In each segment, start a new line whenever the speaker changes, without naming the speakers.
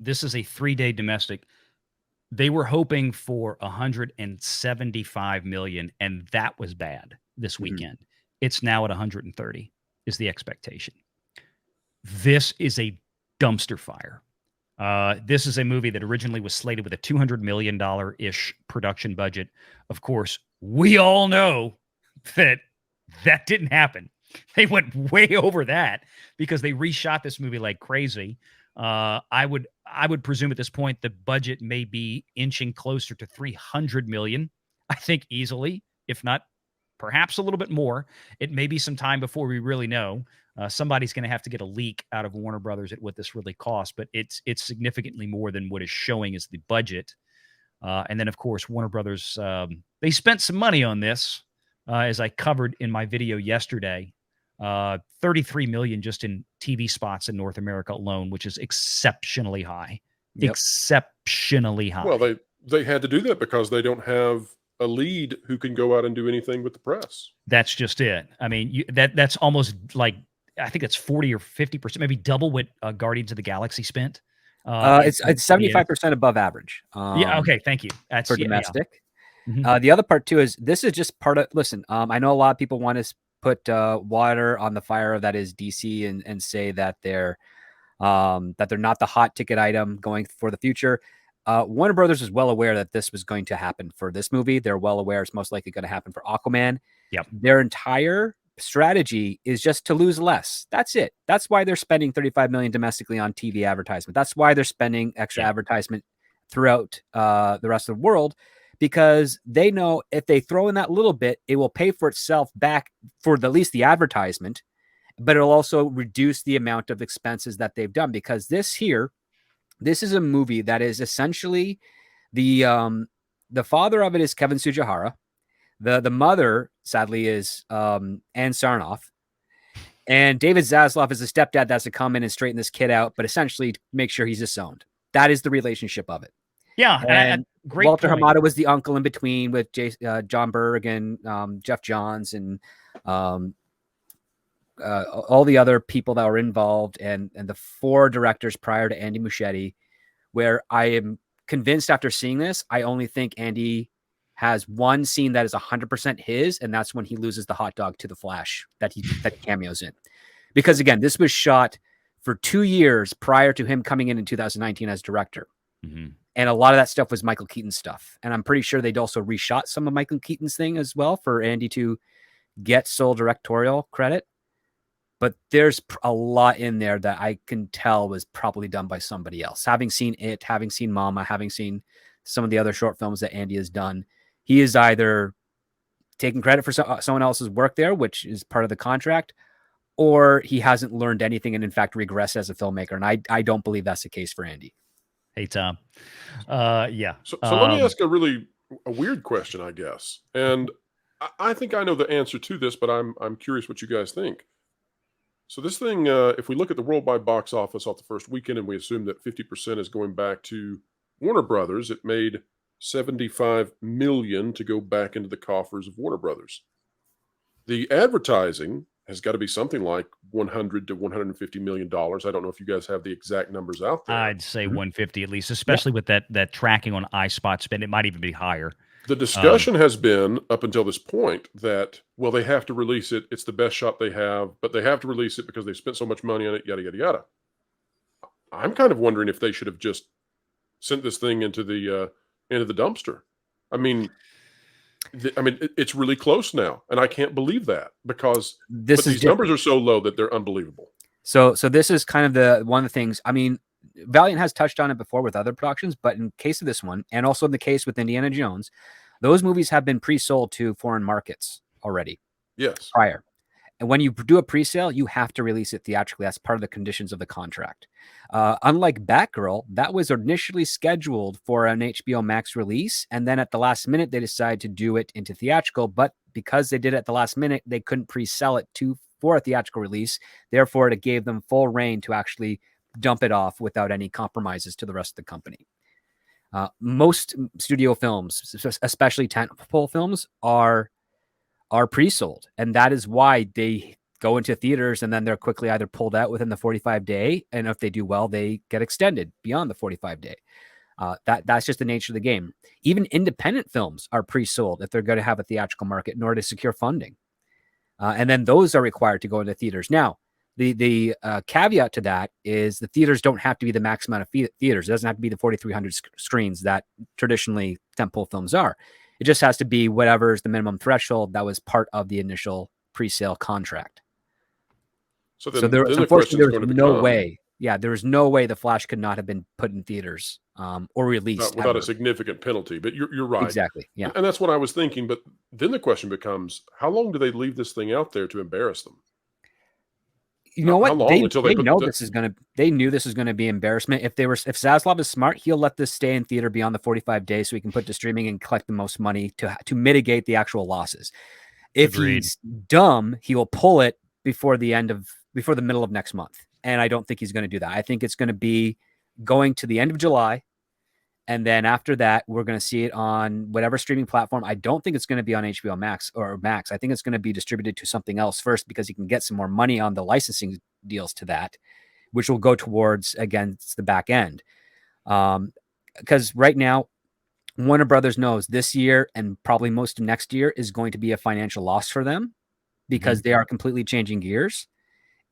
This is a 3-day domestic. They were hoping for 175 million, and that was bad this weekend. It's now at 130 is the expectation. This is a dumpster fire. This is a movie that originally was slated with a $200 million-ish production budget. Of course, we all know that didn't happen. They went way over that because they reshot this movie like crazy. I would presume at this point the budget may be inching closer to 300 million. I think easily, if not perhaps a little bit more. It may be some time before we really know. Somebody's going to have to get a leak out of Warner Brothers at what this really costs, but it's significantly more than what is showing as the budget. And then, of course, Warner Brothers, they spent some money on this, as I covered in my video yesterday. 33 million just in TV spots in North America alone, which is exceptionally high. Yep. Exceptionally high.
Well, they had to do that because they don't have a lead who can go out and do anything with the press.
That's just it. I mean, that's almost like, I think it's 40 or 50%, maybe double what Guardians of the Galaxy spent.
It's 75% above average.
Yeah. Okay. Thank you. That's
for domestic.
Yeah. Mm-hmm.
The other part too is this is just part of. Listen, I know a lot of people want to put water on the fire that is DC and say that they're not the hot ticket item going for the future. Warner Brothers is well aware that this was going to happen for this movie. They're well aware it's most likely going to happen for Aquaman.
Yep.
Their entire strategy is just to lose less. That's it. That's why they're spending 35 million domestically on TV advertisement. That's why they're spending extra advertisement throughout the rest of the world, because they know if they throw in that little bit, it will pay for itself back for at least the advertisement, but it'll also reduce the amount of expenses that they've done. Because this is a movie that is essentially the father of it is Kevin Tsujihara. The mother, sadly, is Ann Sarnoff. And David Zaslav is the stepdad that's to come in and straighten this kid out, but essentially make sure he's disowned. That is the relationship of it.
Yeah.
And
great
Walter
point.
Hamada was the uncle in between with John Berg and Geoff Johns and all the other people that were involved, and the 4 directors prior to Andy Muschietti, where I am convinced after seeing this, I only think Andy has one scene that is 100% his, and that's when he loses the hot dog to the Flash that he cameos in. Because again, this was shot for 2 years prior to him coming in 2019 as director.
Mm-hmm.
And a lot of that stuff was Michael Keaton stuff. And I'm pretty sure they'd also reshot some of Michael Keaton's thing as well for Andy to get sole directorial credit. But there's a lot in there that I can tell was probably done by somebody else. Having seen it, having seen Mama, having seen some of the other short films that Andy has done, he is either taking credit for someone else's work there, which is part of the contract, or he hasn't learned anything and in fact regressed as a filmmaker. And I don't believe that's the case for Andy.
Hey, Tom. Yeah.
So let me ask a weird question, I guess. And I think I know the answer to this, but I'm curious what you guys think. So this thing, if we look at the worldwide box office off the first weekend and we assume that 50% is going back to Warner Brothers, it made $75 million to go back into the coffers of Warner Brothers. The advertising has got to be something like $100 to $150 million. I don't know if you guys have the exact numbers out there.
I'd say 150 at least, especially with that tracking on iSpot spend. It might even be higher.
The discussion has been up until this point that, well, they have to release it. It's the best shot they have, but they have to release it because they spent so much money on it, yada, yada, yada. I'm kind of wondering if they should have just sent this thing into the dumpster. I mean, it's really close now, and I can't believe that because these numbers are so low that they're unbelievable.
So this is kind of one of the things. I mean, Valiant has touched on it before with other productions, but in case of this one, and also in the case with Indiana Jones, those movies have been pre-sold to foreign markets already.
Yes.
Prior. And when you do a pre-sale, you have to release it theatrically. That's part of the conditions of the contract. Unlike Batgirl, that was initially scheduled for an HBO Max release, and then at the last minute, they decided to do it into theatrical. But because they did it at the last minute, they couldn't pre-sell it for a theatrical release. Therefore, it gave them full reign to actually dump it off without any compromises to the rest of the company. Most studio films, especially tentpole films, are pre-sold, and that is why they go into theaters, and then they're quickly either pulled out within the 45-day, and if they do well, they get extended beyond the 45-day. That's just the nature of the game. Even independent films are pre-sold if they're going to have a theatrical market in order to secure funding. And then those are required to go into theaters. Now, the caveat to that is the theaters don't have to be the max amount of theaters. It doesn't have to be the 4,300 screens that traditionally tentpole films are. It just has to be whatever is the minimum threshold that was part of the initial pre-sale contract.
So
there was no way. Yeah, there was no way The Flash could not have been put in theaters or released
without a significant penalty. But you're right.
Exactly. Yeah.
And that's what I was thinking. But then the question becomes, how long do they leave this thing out there to embarrass them?
You know what? They know this is going to. They knew this was going to be embarrassment. If Zaslav is smart, he'll let this stay in theater beyond the 45 days so he can put to streaming and collect the most money to mitigate the actual losses. If he's dumb, he will pull it before the middle of next month. And I don't think he's going to do that. I think it's going to be going to the end of July. And then after that, we're going to see it on whatever streaming platform. I don't think it's going to be on HBO Max or Max. I think it's going to be distributed to something else first because you can get some more money on the licensing deals to that, which will go towards, against the back end. Because right now, Warner Brothers knows this year and probably most of next year is going to be a financial loss for them because they are completely changing gears.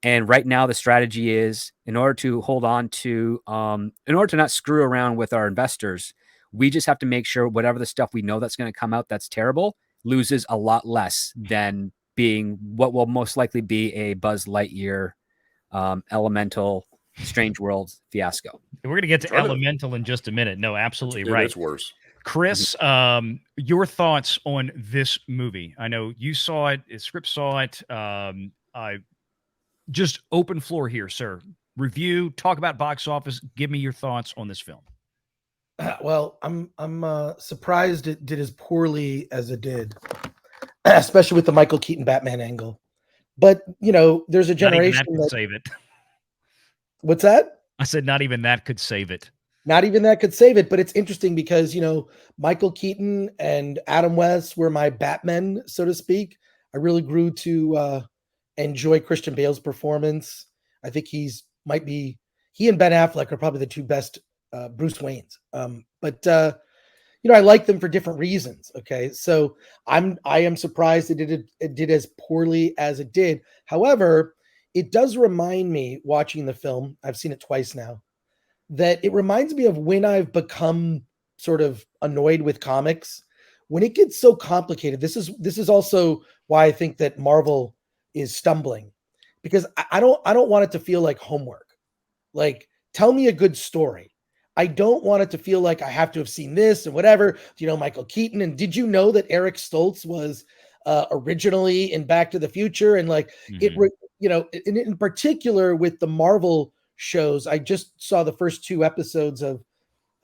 And right now the strategy is in order to hold on to, in order to not screw around with our investors, we just have to make sure whatever the stuff we know that's going to come out that's terrible loses a lot less than being what will most likely be a Buzz Lightyear, Elemental, Strange World fiasco.
We're going to get to Elemental in just a minute. No, absolutely right.
It's worse.
Chris, your thoughts on this movie? I know you saw it, Script saw it. I just open floor here, sir. Review, talk about box office. Give me your thoughts on this film.
Well, I'm surprised it did as poorly as it did, especially with the Michael Keaton Batman angle. But you know, there's a generation
that could save it.
What's that?
I said not even that could save it.
Not even that could save it, but it's interesting because, you know, Michael Keaton and Adam West were my Batmen, so to speak. I really grew to enjoy Christian Bale's performance. I think he and Ben Affleck are probably the two best Bruce Waynes. But you know, I like them for different reasons. Okay. So I am surprised it did as poorly as it did. However, it does remind me, watching the film, I've seen it twice now, that it reminds me of when I've become sort of annoyed with comics. When it gets so complicated, this is also why I think that Marvel is stumbling, because I don't want it to feel like homework. Like, tell me a good story. I don't want it to feel like I have to have seen this and whatever. Do you know Michael Keaton? And did you know that Eric Stoltz was originally in Back to the Future? And like you know, in particular with the Marvel shows, I just saw the first 2 episodes of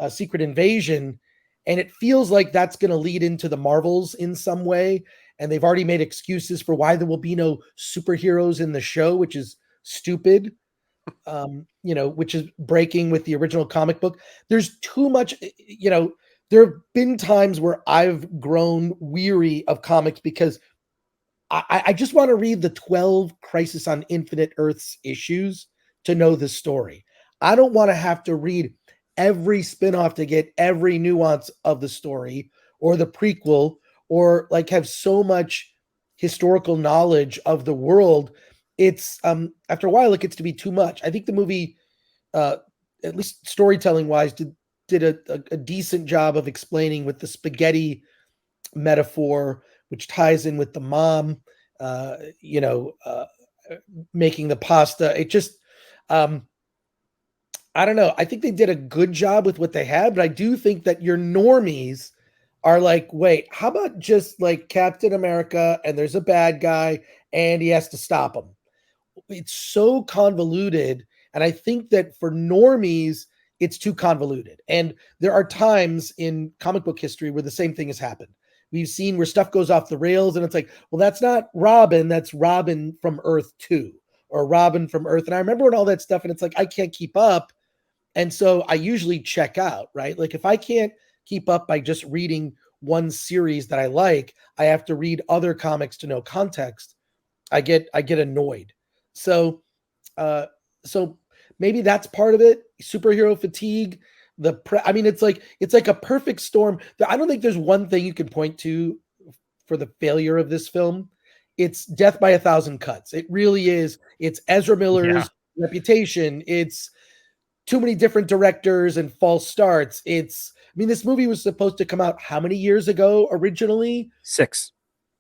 Secret Invasion, and it feels like that's going to lead into the Marvels in some way. And they've already made excuses for why there will be no superheroes in the show, which is stupid. You know, which is breaking with the original comic book. There's too much, you know, there have been times where I've grown weary of comics because I just want to read the 12 Crisis on Infinite Earths issues to know the story. I don't want to have to read every spinoff to get every nuance of the story or the prequel, or like have so much historical knowledge of the world. It's after a while it gets to be too much. I think the movie, at least storytelling wise, did a decent job of explaining with the spaghetti metaphor, which ties in with the mom, you know, making the pasta. It just, I don't know. I think they did a good job with what they had, but I do think that your normies are like, wait, how about just like Captain America and there's a bad guy and he has to stop him? It's so convoluted. And I think that for normies, it's too convoluted. And there are times in comic book history where the same thing has happened. We've seen where stuff goes off the rails and it's like, well, that's not Robin. That's Robin from Earth 2 or Robin from Earth. And I remember when all that stuff, and it's like, I can't keep up. And so I usually check out, right? Like if I can't keep up by just reading one series that I like, I have to read other comics to know context. I get annoyed. So so maybe that's part of it. Superhero fatigue. I mean, it's like a perfect storm. I don't think there's one thing you can point to for the failure of this film. It's death by 1,000 cuts. It really is. It's Ezra Miller's reputation. It's too many different directors and false starts. I mean, this movie was supposed to come out how many years ago originally?
6.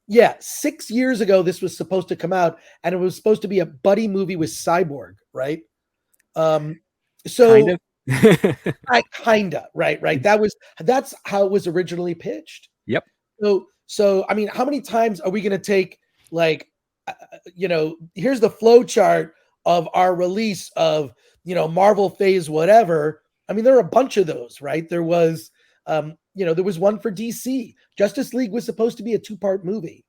Yeah, 6 years ago, this was supposed to come out, and it was supposed to be a buddy movie with Cyborg, right? So
Kind of.
kinda, right. That's how it was originally pitched.
Yep.
So I mean, how many times are we going to take, like, here's the flow chart of our release of, Marvel phase whatever. I mean, there are a bunch of those, right? There was there was one for DC. Justice League was supposed to be a 2-part movie,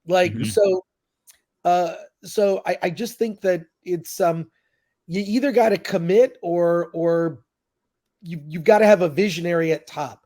like, so I just think that it's you either got to commit or you've got to have a visionary at top.